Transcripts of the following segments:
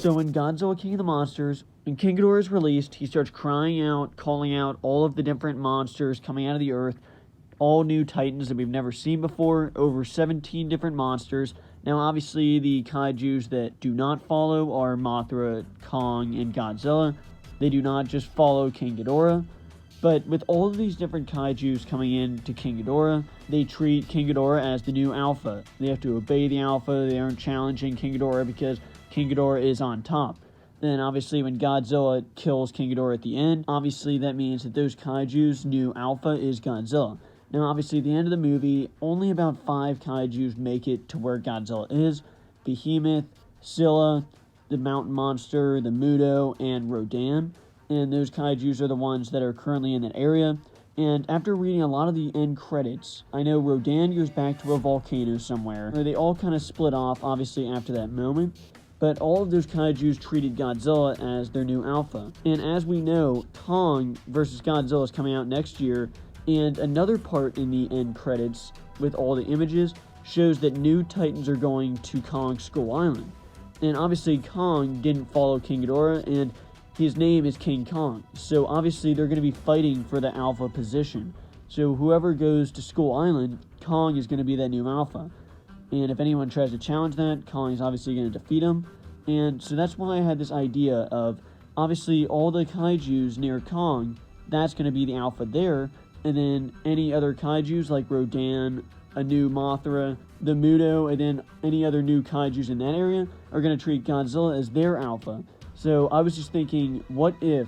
So in Godzilla King of the Monsters, when King Ghidorah is released, he starts crying out, calling out all of the different monsters coming out of the earth, all new titans that we've never seen before, over 17 different monsters. Now, obviously, the kaijus that do not follow are Mothra, Kong, and Godzilla. They do not just follow King Ghidorah. But with all of these different kaijus coming in to King Ghidorah, they treat King Ghidorah as the new alpha. They have to obey the alpha. They aren't challenging King Ghidorah because King Ghidorah is on top. Then, obviously, when Godzilla kills King Ghidorah at the end, obviously that means that those kaijus' new alpha is Godzilla. Now, obviously, at the end of the movie, only about 5 kaijus make it to where Godzilla is. Behemoth, Scylla, the Mountain Monster, the Muto, and Rodan. And those kaijus are the ones that are currently in that area. And after reading a lot of the end credits, I know Rodan goes back to a volcano somewhere, where they all kind of split off, obviously, after that moment. But all of those kaijus treated Godzilla as their new alpha. And as we know, Kong versus Godzilla is coming out next year, and another part in the end credits, with all the images, shows that new titans are going to Kong's Skull Island. And obviously, Kong didn't follow King Ghidorah, and his name is King Kong. So obviously they're going to be fighting for the alpha position. So whoever goes to Skull Island, Kong is going to be that new alpha. And if anyone tries to challenge that, Kong is obviously going to defeat him. And so that's why I had this idea of, obviously all the kaijus near Kong, that's going to be the alpha there. And then any other kaijus like Rodan, a new Mothra, the Muto, and then any other new kaijus in that area are going to treat Godzilla as their alpha. So I was just thinking, what if,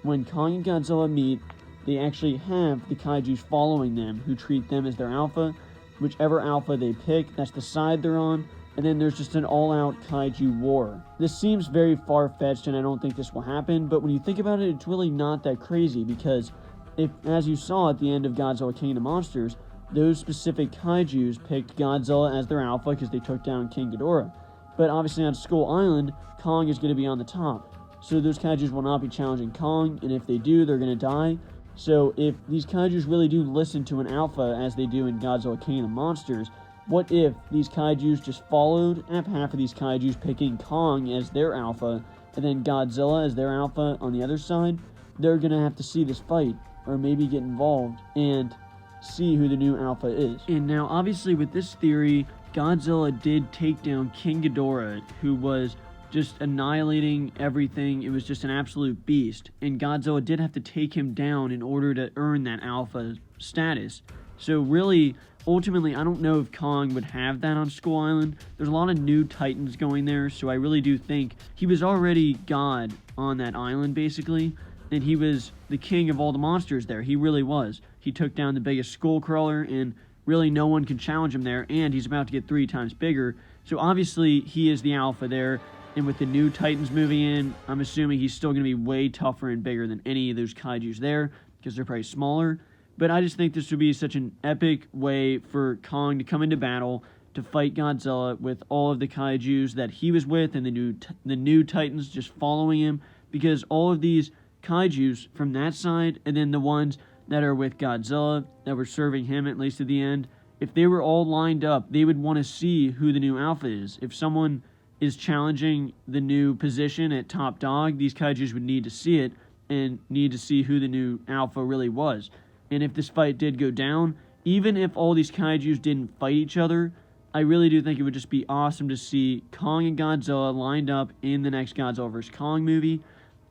when Kong and Godzilla meet, they actually have the kaijus following them, who treat them as their alpha. Whichever alpha they pick, that's the side they're on, and then there's just an all-out kaiju war. This seems very far-fetched, and I don't think this will happen, but when you think about it, it's really not that crazy, because if, as you saw at the end of Godzilla King of the Monsters, those specific kaijus picked Godzilla as their alpha because they took down King Ghidorah. But obviously on Skull Island, Kong is going to be on the top. So those kaijus will not be challenging Kong, and if they do, they're going to die. So if these kaijus really do listen to an alpha, as they do in Godzilla King of the Monsters, what if these kaijus just followed, and half of these kaijus picking Kong as their alpha, and then Godzilla as their alpha on the other side? They're going to have to see this fight, or maybe get involved, and see who the new alpha is. And now, obviously, with this theory, Godzilla did take down King Ghidorah, who was just annihilating everything. It was just an absolute beast. And Godzilla did have to take him down in order to earn that alpha status. So really, ultimately, I don't know if Kong would have that on Skull Island. There's a lot of new titans going there, so I really do think he was already God on that island, basically. And he was the king of all the monsters there. He really was. He took down the biggest skull crawler, and really no one can challenge him there, and he's about to get 3 times bigger. So obviously, he is the alpha there. And with the new Titans moving in, I'm assuming he's still going to be way tougher and bigger than any of those kaijus there, because they're probably smaller. But I just think this would be such an epic way for Kong to come into battle, to fight Godzilla with all of the kaijus that he was with, and the new Titans just following him. Because all of these kaijus from that side, and then the ones that are with Godzilla, that were serving him at least at the end, if they were all lined up, they would want to see who the new alpha is. If someone is challenging the new position at top dog, these kaijus would need to see it, and need to see who the new alpha really was. And if this fight did go down, even if all these kaijus didn't fight each other, I really do think it would just be awesome to see Kong and Godzilla lined up in the next Godzilla vs. Kong movie,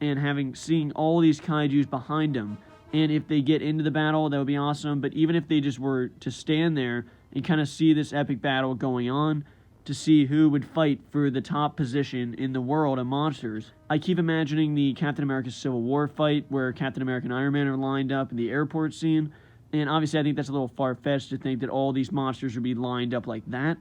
and seeing all these kaijus behind them. And if they get into the battle, that would be awesome. But even if they just were to stand there and kind of see this epic battle going on, to see who would fight for the top position in the world of monsters. I keep imagining the Captain America Civil War fight, where Captain America and Iron Man are lined up in the airport scene. And obviously I think that's a little far-fetched to think that all these monsters would be lined up like that.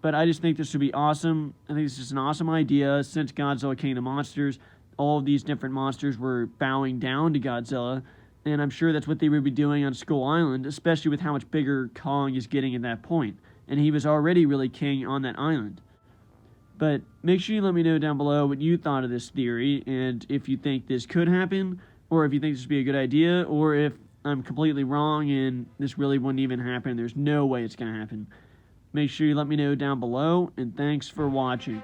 But I just think this would be awesome. I think this is an awesome idea. Since Godzilla King of the Monsters, all of these different monsters were bowing down to Godzilla. And I'm sure that's what they would be doing on Skull Island, especially with how much bigger Kong is getting at that point. And he was already really king on that island. But make sure you let me know down below what you thought of this theory, and if you think this could happen, or if you think this would be a good idea, or if I'm completely wrong and this really wouldn't even happen. There's no way it's going to happen. Make sure you let me know down below, and thanks for watching.